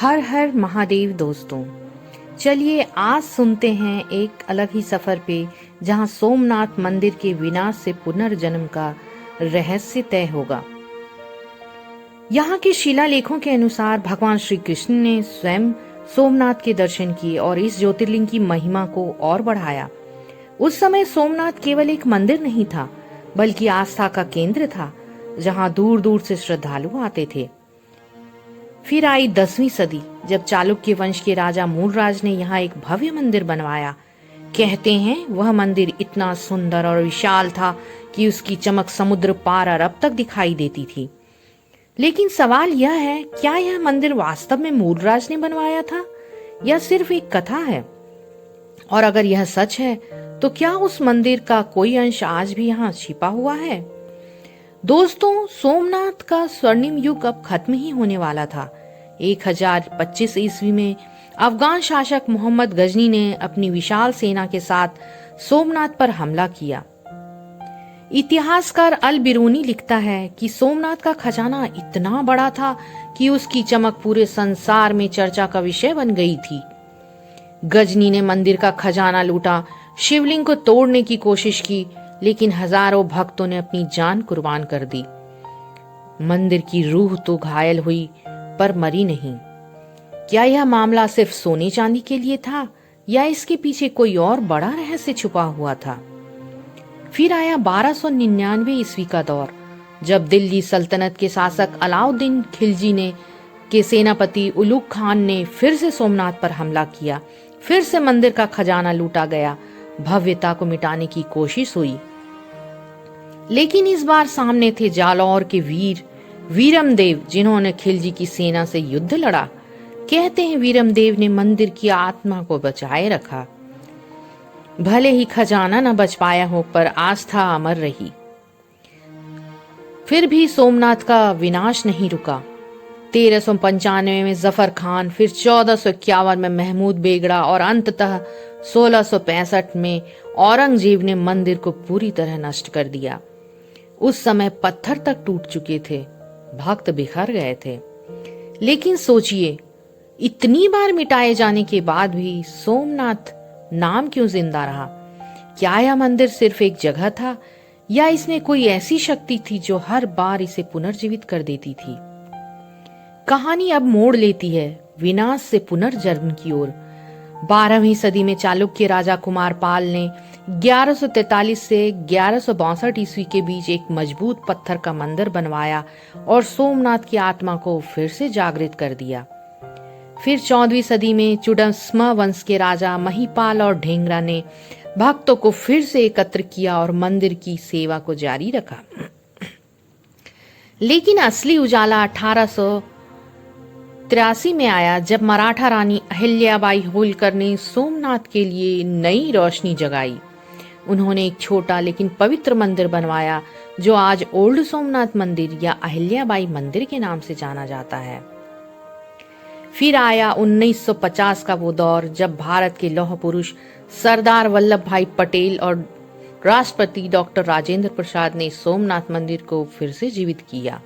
हर हर महादेव दोस्तों, चलिए आज सुनते हैं एक अलग ही सफर पे जहां सोमनाथ मंदिर के विनाश से पुनर्जन्म का रहस्य तय होगा। यहाँ के शिलालेखों के अनुसार भगवान श्री कृष्ण ने स्वयं सोमनाथ के दर्शन किए और इस ज्योतिर्लिंग की महिमा को और बढ़ाया। उस समय सोमनाथ केवल एक मंदिर नहीं था, बल्कि आस्था का केंद्र था, जहां दूर दूर से श्रद्धालु आते थे। फिर आई 10वीं सदी, जब चालुक्य वंश के राजा मूलराज ने यहाँ एक भव्य मंदिर बनवाया। कहते हैं वह मंदिर इतना सुंदर और विशाल था कि उसकी चमक समुद्र पार अरब तक दिखाई देती थी। लेकिन सवाल यह है, क्या यह मंदिर वास्तव में मूलराज ने बनवाया था या सिर्फ एक कथा है? और अगर यह सच है तो क्या उस मंदिर का कोई अंश आज भी यहाँ छिपा हुआ है? दोस्तों, सोमनाथ का स्वर्णिम युग अब खत्म ही होने वाला था। 1025 ईस्वी में अफगान शासक मोहम्मद गजनी ने अपनी विशाल सेना के साथ सोमनाथ पर हमला किया। इतिहासकार अल बिरूनी लिखता है कि सोमनाथ का खजाना इतना बड़ा था कि उसकी चमक पूरे संसार में चर्चा का विषय बन गई थी। गजनी ने मंदिर का खजाना लूटा, शिवलिंग को तोड़ने की कोशिश की, लेकिन हजारों भक्तों ने अपनी जान कुर्बान कर दी। मंदिर की रूह तो घायल हुई पर मरी नहीं। क्या यह मामला सिर्फ सोने चांदी के लिए था या इसके पीछे कोई और बड़ा रहस्य छुपा हुआ था? फिर आया 1299 ईस्वी का दौर, जब दिल्ली सल्तनत के शासक अलाउद्दीन खिलजी ने के सेनापति उलुग खान ने फिर से सोमनाथ पर हमला किया। फिर से मंदिर का खजाना लूटा गया, भव्यता को मिटाने की कोशिश हुई। लेकिन इस बार सामने थे जालौर के वीर वीरमदेव, जिन्होंने खिलजी की सेना से युद्ध लड़ा। कहते हैं वीरमदेव ने मंदिर की आत्मा को बचाए रखा। भले ही खजाना न बच पाया हो, पर आस्था अमर रही। फिर भी सोमनाथ का विनाश नहीं रुका। 1395 में जफर खान, फिर 1451 में महमूद बेगड़ा और अंततः 1665 में औरंगजेब ने मंदिर को पूरी तरह नष्ट कर दिया। उस समय पत्थर तक टूट चुके थे, भक्त बिखर गए थे। लेकिन सोचिए, इतनी बार मिटाए जाने के बाद भी सोमनाथ नाम क्यों जिंदा रहा? क्या यह मंदिर सिर्फ एक जगह था या इसमें कोई ऐसी शक्ति थी जो हर बार इसे पुनर्जीवित कर देती थी? कहानी अब मोड़ लेती है विनाश से पुनर्जन्म की ओर। 12वीं सदी में चालुक्य राजा कुमार पाल ने 1143 से 1162 ईस्वी के बीच एक मजबूत पत्थर का मंदिर बनवाया और सोमनाथ की आत्मा को फिर से जागृत कर दिया। फिर 14वीं सदी में चुड़स्मा वंश के राजा महिपाल और ढेंगरा ने भक्तों को फिर से एकत्र किया और मंदिर की सेवा को जारी रखा। लेकिन असली उजाला 1883 में आया, जब मराठा रानी अहिल्याबाई होलकर ने सोमनाथ के लिए नई रोशनी जगाई। उन्होंने एक छोटा लेकिन पवित्र मंदिर बनवाया, जो आज ओल्ड सोमनाथ मंदिर या अहिल्याबाई मंदिर के नाम से जाना जाता है। फिर आया 1950 का वो दौर, जब भारत के लौह पुरुष सरदार वल्लभ भाई पटेल और राष्ट्रपति डॉक्टर राजेंद्र प्रसाद ने सोमनाथ मंदिर को फिर से जीवित किया।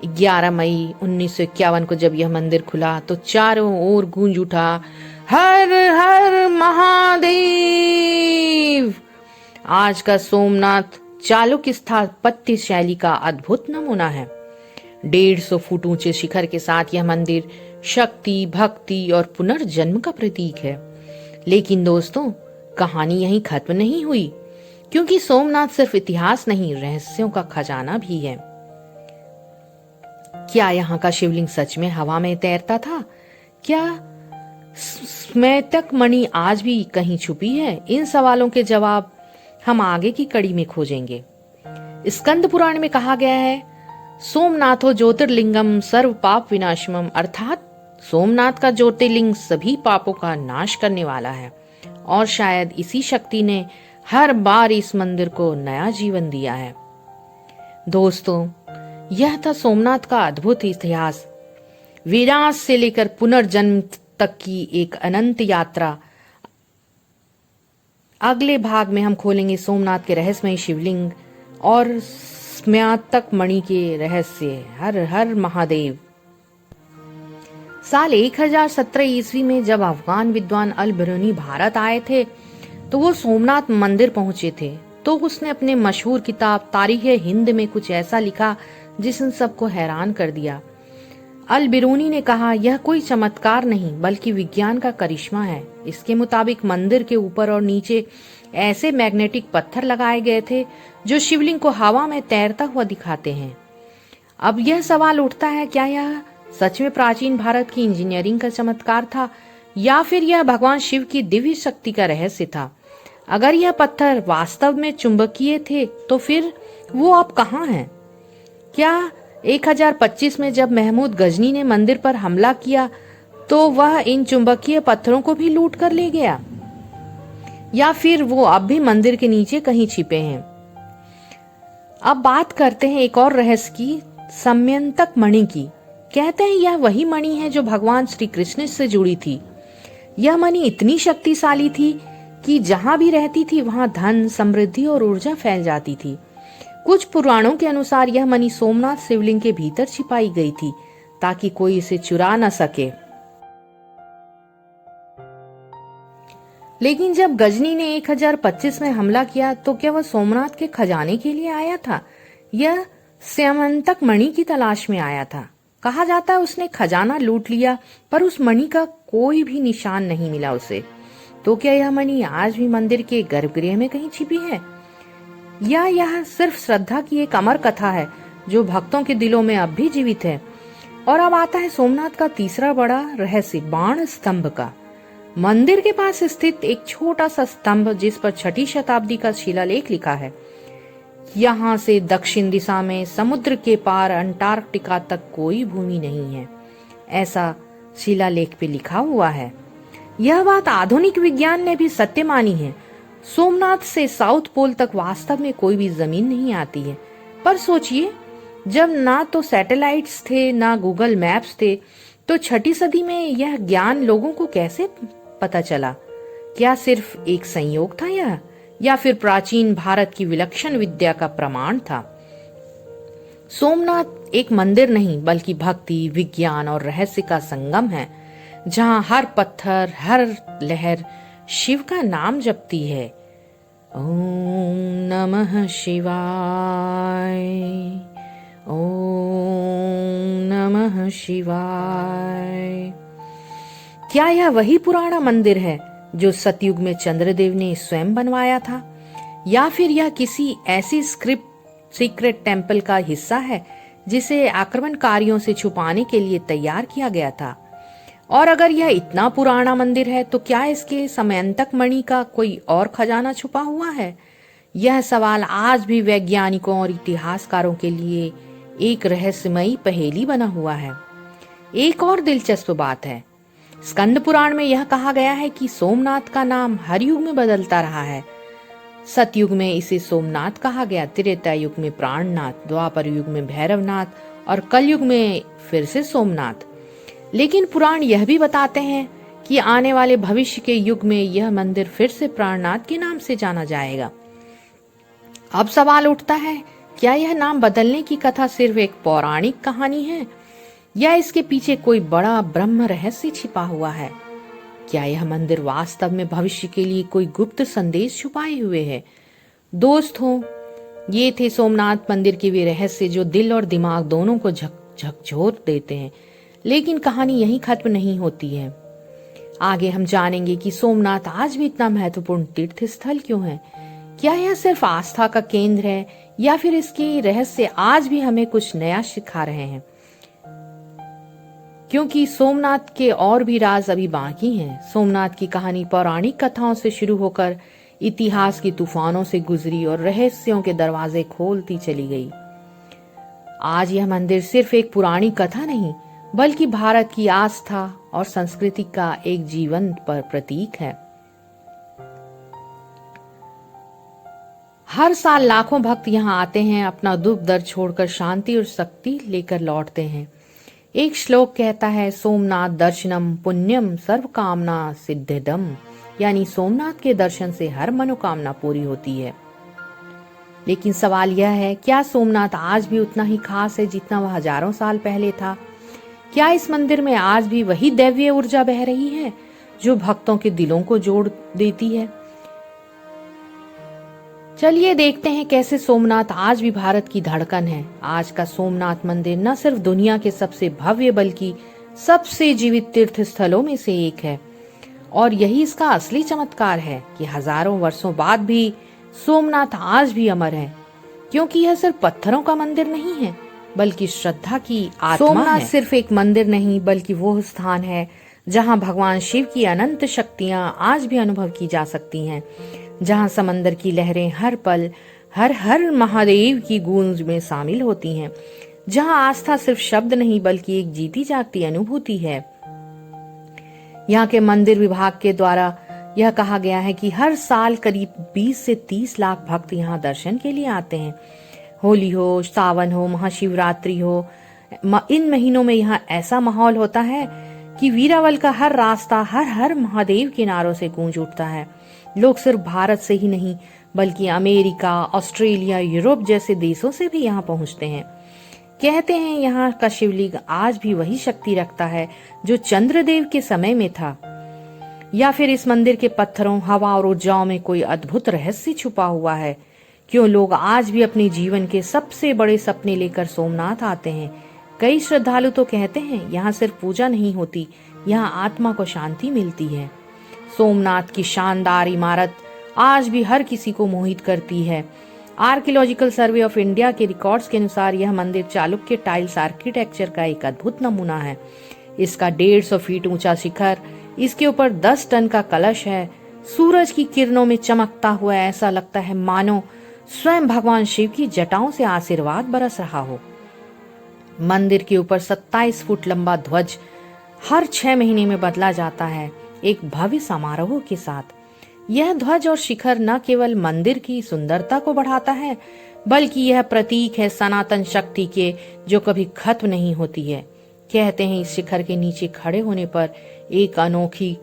11 मई 1951 को जब यह मंदिर खुला तो चारों ओर गूंज उठा, हर हर महादेव। आज का सोमनाथ चालुक्य स्थापत्य शैली का अद्भुत नमूना है। 150 फुट ऊंचे शिखर के साथ यह मंदिर शक्ति, भक्ति और पुनर्जन्म का प्रतीक है। लेकिन दोस्तों, कहानी यहीं खत्म नहीं हुई, क्योंकि सोमनाथ सिर्फ इतिहास नहीं, रहस्यों का खजाना भी है। क्या यहाँ का शिवलिंग सच में हवा में तैरता था? क्या स्मैतक मणि आज भी कहीं छुपी है? इन सवालों के जवाब हम आगे की कड़ी में खोजेंगे। स्कंद पुराण में कहा गया है, सोमनाथो ज्योतिर्लिंगम सर्व पाप विनाशमम, अर्थात सोमनाथ का ज्योतिर्लिंग सभी पापों का नाश करने वाला है। और शायद इसी शक्ति ने हर बार इस मंदिर को नया जीवन दिया है। दोस्तों, यह था सोमनाथ का अद्भुत इतिहास, विनाश से लेकर पुनर्जन्म तक की एक अनंत यात्रा। अगले भाग में हम खोलेंगे सोमनाथ के रहस्यमय शिवलिंग और स्मैतक मणि के रहस्य। हर हर महादेव। साल 1017 ईस्वी में जब अफगान विद्वान अल बिरूनी भारत आए थे तो वो सोमनाथ मंदिर पहुंचे थे। तो उसने अपने मशहूर किताब तारीख हिंद में कुछ ऐसा लिखा जिसने सबको हैरान कर दिया। अल बिरूनी ने कहा, यह कोई चमत्कार नहीं बल्कि विज्ञान का करिश्मा है। इसके मुताबिक मंदिर के ऊपर और नीचे ऐसे मैग्नेटिक पत्थर लगाए गए थे जो शिवलिंग को हवा में तैरता हुआ दिखाते हैं। अब यह सवाल उठता है, क्या यह सच में प्राचीन भारत की इंजीनियरिंग का चमत्कार था या फिर यह भगवान शिव की दिव्य शक्ति का रहस्य था? अगर यह पत्थर वास्तव में चुंबकीय थे तो फिर वो अब कहाँ हैं? क्या 1025 में जब महमूद गजनी ने मंदिर पर हमला किया तो वह इन चुंबकीय पत्थरों को भी लूट कर ले गया, या फिर वो अब भी मंदिर के नीचे कहीं छिपे हैं? अब बात करते हैं एक और रहस्य की, समयंतक मणि की। कहते हैं यह वही मणि है जो भगवान श्री कृष्ण से जुड़ी थी। यह मणि इतनी शक्तिशाली थी कि जहां भी रहती थी वहां धन, समृद्धि और ऊर्जा फैल जाती थी। कुछ पुराणों के अनुसार यह मणि सोमनाथ शिवलिंग के भीतर छिपाई गई थी ताकि कोई इसे चुरा न सके। लेकिन जब गजनी ने 1025 में हमला किया तो क्या वह सोमनाथ के खजाने के लिए आया था? यह समयंतक मणि की तलाश में आया था। कहा जाता है उसने खजाना लूट लिया पर उस मणि का कोई भी निशान नहीं मिला उसे। तो क्या यह मणि आज भी मंदिर के गर्भगृह में कहीं छिपी है, या यह सिर्फ श्रद्धा की एक अमर कथा है जो भक्तों के दिलों में अब भी जीवित है? और अब आता है सोमनाथ का तीसरा बड़ा रहस्य, बाण स्तंभ का। मंदिर के पास स्थित एक छोटा सा स्तंभ जिस पर 6ठी शताब्दी का शिलालेख लिखा है। यहाँ से दक्षिण दिशा में समुद्र के पार अंटार्कटिका तक कोई भूमि नहीं है, ऐसा शिलालेख पे लिखा हुआ है। यह बात आधुनिक विज्ञान ने भी सत्य मानी है। सोमनाथ से साउथ पोल तक वास्तव में कोई भी जमीन नहीं आती है। पर सोचिए, जब ना तो सैटेलाइट्स थे ना गूगल मैप्स थे, तो 6ठी सदी में यह ज्ञान लोगों को कैसे पता चला? क्या सिर्फ एक संयोग था यह, या फिर प्राचीन भारत की विलक्षण विद्या का प्रमाण था? सोमनाथ एक मंदिर नहीं बल्कि भक्ति, विज्ञान और रहस्य का संगम है, जहां हर पत्थर, हर लहर शिव का नाम जपती है। ओम नमः शिवाय, ओम नमः शिवाय। क्या यह वही पुराना मंदिर है जो सतयुग में चंद्रदेव ने स्वयं बनवाया था, या फिर यह किसी ऐसी सीक्रेट टेम्पल का हिस्सा है जिसे आक्रमणकारियों से छुपाने के लिए तैयार किया गया था? और अगर यह इतना पुराना मंदिर है तो क्या इसके समयंतक मणि का कोई और खजाना छुपा हुआ है? यह सवाल आज भी वैज्ञानिकों और इतिहासकारों के लिए एक रहस्यमयी पहेली बना हुआ है। एक और दिलचस्प बात है, स्कंद पुराण में यह कहा गया है कि सोमनाथ का नाम हर युग में बदलता रहा है। सतयुग में इसे सोमनाथ कहा गया, त्रेता युग में प्राणनाथ, द्वापर युग में भैरवनाथ और कलयुग में फिर से सोमनाथ। लेकिन पुराण यह भी बताते हैं कि आने वाले भविष्य के युग में यह मंदिर फिर से प्राणनाथ के नाम से जाना जाएगा। अब सवाल उठता है, क्या यह नाम बदलने की कथा सिर्फ एक पौराणिक कहानी है, या इसके पीछे कोई बड़ा ब्रह्म रहस्य छिपा हुआ है? क्या यह मंदिर वास्तव में भविष्य के लिए कोई गुप्त संदेश छुपाए हुए है? दोस्तों, ये थे सोमनाथ मंदिर के वे रहस्य जो दिल और दिमाग दोनों को झकझोर देते हैं। लेकिन कहानी यहीं खत्म नहीं होती है। आगे हम जानेंगे कि सोमनाथ आज भी इतना महत्वपूर्ण तीर्थ स्थल क्यों है। क्या यह सिर्फ आस्था का केंद्र है, या फिर इसके रहस्य आज भी हमें कुछ नया सिखा रहे हैं? क्योंकि सोमनाथ के और भी राज अभी बाकी हैं। सोमनाथ की कहानी पौराणिक कथाओं से शुरू होकर इतिहास की तूफानों से गुजरी और रहस्यों के दरवाजे खोलती चली गई। आज यह मंदिर सिर्फ एक पुरानी कथा नहीं बल्कि भारत की आस्था और संस्कृति का एक जीवंत प्रतीक है। हर साल लाखों भक्त यहाँ आते हैं, अपना दुख दर्द छोड़कर शांति और शक्ति लेकर लौटते हैं। एक श्लोक कहता है, सोमनाथ दर्शनम पुण्यम सर्व कामना सिद्धिदम, यानी सोमनाथ के दर्शन से हर मनोकामना पूरी होती है। लेकिन सवाल यह है, क्या सोमनाथ आज भी उतना ही खास है जितना वह हजारों साल पहले था, क्या इस मंदिर में आज भी वही दैवीय ऊर्जा बह रही है जो भक्तों के दिलों को जोड़ देती है? चलिए देखते हैं कैसे सोमनाथ आज भी भारत की धड़कन है। आज का सोमनाथ मंदिर न सिर्फ दुनिया के सबसे भव्य बल्कि सबसे जीवित तीर्थ स्थलों में से एक है। और यही इसका असली चमत्कार है कि हजारों वर्षों बाद भी सोमनाथ आज भी अमर है, क्योंकि यह सिर्फ पत्थरों का मंदिर नहीं है बल्कि श्रद्धा की आत्मा है। सोमनाथ सिर्फ एक मंदिर नहीं बल्कि वो स्थान है जहाँ भगवान शिव की अनंत शक्तियाँ आज भी अनुभव की जा सकती हैं, जहाँ समंदर की लहरें हर पल हर हर महादेव की गूंज में शामिल होती हैं, जहाँ आस्था सिर्फ शब्द नहीं बल्कि एक जीती जागती अनुभूति है। यहाँ के मंदिर विभाग के द्वारा यह कहा गया है कि हर साल करीब 20 से 30 लाख भक्त यहाँ दर्शन के लिए आते हैं। होली हो, सावन हो, महाशिवरात्रि हो, इन महीनों में यहाँ ऐसा माहौल होता है कि वीरावल का हर रास्ता हर हर महादेव के नारों से गूंज उठता है। लोग सिर्फ भारत से ही नहीं बल्कि अमेरिका, ऑस्ट्रेलिया, यूरोप जैसे देशों से भी यहाँ पहुँचते हैं। कहते हैं यहाँ का शिवलिंग आज भी वही शक्ति रखता है जो चंद्रदेव के समय में था, या फिर इस मंदिर के पत्थरों, हवा और ऊर्जाओं में कोई अद्भुत रहस्य छुपा हुआ है। क्यों लोग आज भी अपने जीवन के सबसे बड़े सपने लेकर सोमनाथ आते हैं। कई श्रद्धालु तो कहते हैं यहाँ सिर्फ पूजा नहीं होती, यहाँ आत्मा को शांति मिलती है। सोमनाथ की शानदार इमारत आज भी हर किसी को मोहित करती है। आर्कियोलॉजिकल सर्वे ऑफ इंडिया के रिकॉर्ड्स के अनुसार यह मंदिर चालुक्य टाइल्स आर्किटेक्चर का एक अद्भुत नमूना है। इसका 150 फीट ऊंचा शिखर, इसके ऊपर 10 टन का कलश है। सूरज की किरणों में चमकता हुआ ऐसा लगता है मानो स्वयं भगवान शिव की जटाओं से आशीर्वाद बरस रहा हो। मंदिर के ऊपर 27 फुट लंबा ध्वज हर 6 महीने में बदला जाता है, एक भव्य समारोह के साथ। यह ध्वज और शिखर न केवल मंदिर की सुंदरता को बढ़ाता है बल्कि यह प्रतीक है सनातन शक्ति के जो कभी खत्म नहीं होती है। कहते हैं इस शिखर के नीचे खड़े होने पर एक अनोखी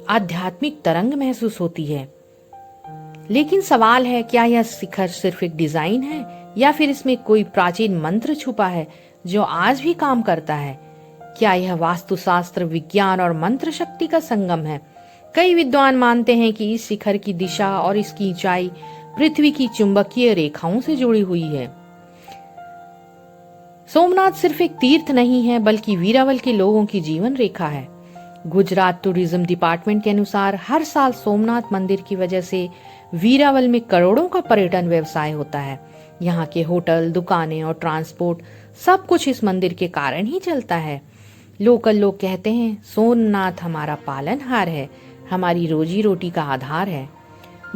आध्यात्मिक तरंग महसूस होती है। लेकिन सवाल है, क्या यह शिखर सिर्फ एक डिजाइन है या फिर इसमें कोई प्राचीन मंत्र छुपा है जो आज भी काम करता है? क्या यह वास्तुशास्त्र, विज्ञान और मंत्र शक्ति का संगम है? कई विद्वान मानते हैं कि इस शिखर की दिशा और इसकी ऊंचाई पृथ्वी की चुंबकीय रेखाओं से जुड़ी हुई है। सोमनाथ सिर्फ एक तीर्थ नहीं है बल्कि वीरावल के लोगों की जीवन रेखा है। गुजरात टूरिज्म डिपार्टमेंट के अनुसार हर साल सोमनाथ मंदिर की वजह से वीरावल में करोड़ों का पर्यटन व्यवसाय होता है। यहाँ के होटल, दुकानें और ट्रांसपोर्ट सब कुछ इस मंदिर के कारण ही चलता है। लोकल लोग कहते हैं सोमनाथ हमारा पालनहार है, हमारी रोजी रोटी का आधार है।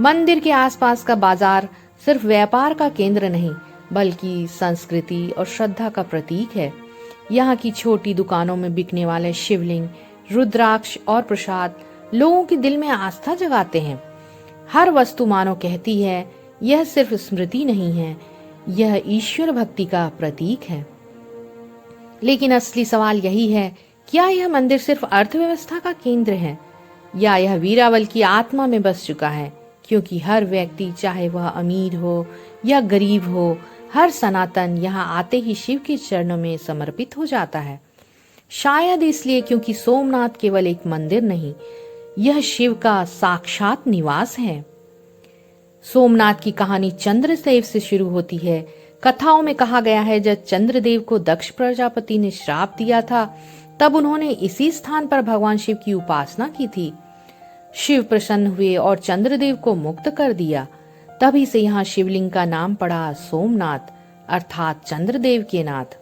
मंदिर के आसपास का बाजार सिर्फ व्यापार का केंद्र नहीं बल्कि संस्कृति और श्रद्धा का प्रतीक है। यहाँ की छोटी दुकानों में बिकने वाले शिवलिंग, रुद्राक्ष और प्रसाद लोगों के दिल में आस्था जगाते हैं। हर वस्तु मानो कहती है यह सिर्फ स्मृति नहीं है, यह ईश्वर भक्ति का प्रतीक है। लेकिन असली सवाल यही है, क्या यह मंदिर सिर्फ अर्थव्यवस्था का केंद्र है या यह वीरावल की आत्मा में बस चुका है? क्योंकि हर व्यक्ति, चाहे वह अमीर हो या गरीब हो, हर सनातन यहाँ आते ही शिव के चरणों में समर्पित हो जाता है। शायद इसलिए क्योंकि सोमनाथ केवल एक मंदिर नहीं, यह शिव का साक्षात निवास है। सोमनाथ की कहानी चंद्रदेव से शुरू होती है। कथाओं में कहा गया है जब चंद्रदेव को दक्ष प्रजापति ने श्राप दिया था तब उन्होंने इसी स्थान पर भगवान शिव की उपासना की थी। शिव प्रसन्न हुए और चंद्रदेव को मुक्त कर दिया। तभी से यहाँ शिवलिंग का नाम पड़ा सोमनाथ, अर्थात चंद्रदेव के नाथ।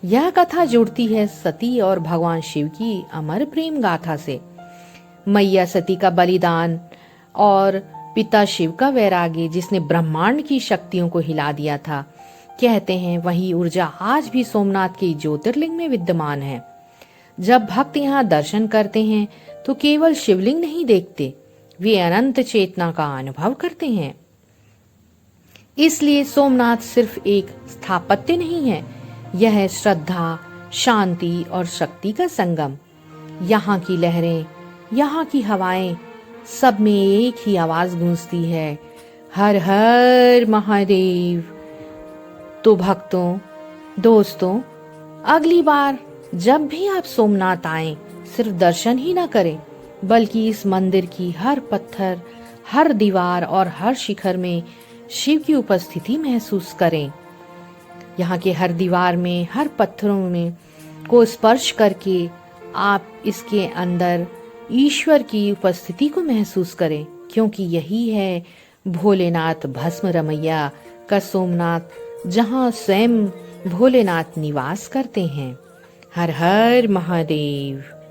यह कथा जुड़ती है सती और भगवान शिव की अमर प्रेम गाथा से। मैया सती का बलिदान और पिता शिव का वैराग्य जिसने ब्रह्मांड की शक्तियों को हिला दिया था। कहते हैं वही ऊर्जा आज भी सोमनाथ के ज्योतिर्लिंग में विद्यमान है। जब भक्त यहाँ दर्शन करते हैं तो केवल शिवलिंग नहीं देखते, वे अनंत चेतना का अनुभव करते हैं। इसलिए सोमनाथ सिर्फ एक स्थापत्य नहीं है, यह है श्रद्धा, शांति और शक्ति का संगम। यहाँ की लहरें, यहाँ की हवाएं, सब में एक ही आवाज गूंजती है, हर हर महादेव। तो भक्तों, दोस्तों, अगली बार जब भी आप सोमनाथ आए, सिर्फ दर्शन ही ना करें, बल्कि इस मंदिर की हर पत्थर, हर दीवार और हर शिखर में शिव की उपस्थिति महसूस करें। यहाँ के हर दीवार में, हर पत्थरों में को स्पर्श करके आप इसके अंदर ईश्वर की उपस्थिति को महसूस करें, क्योंकि यही है भोलेनाथ भस्म रमैया का सोमनाथ, जहाँ स्वयं भोलेनाथ निवास करते हैं। हर हर महादेव।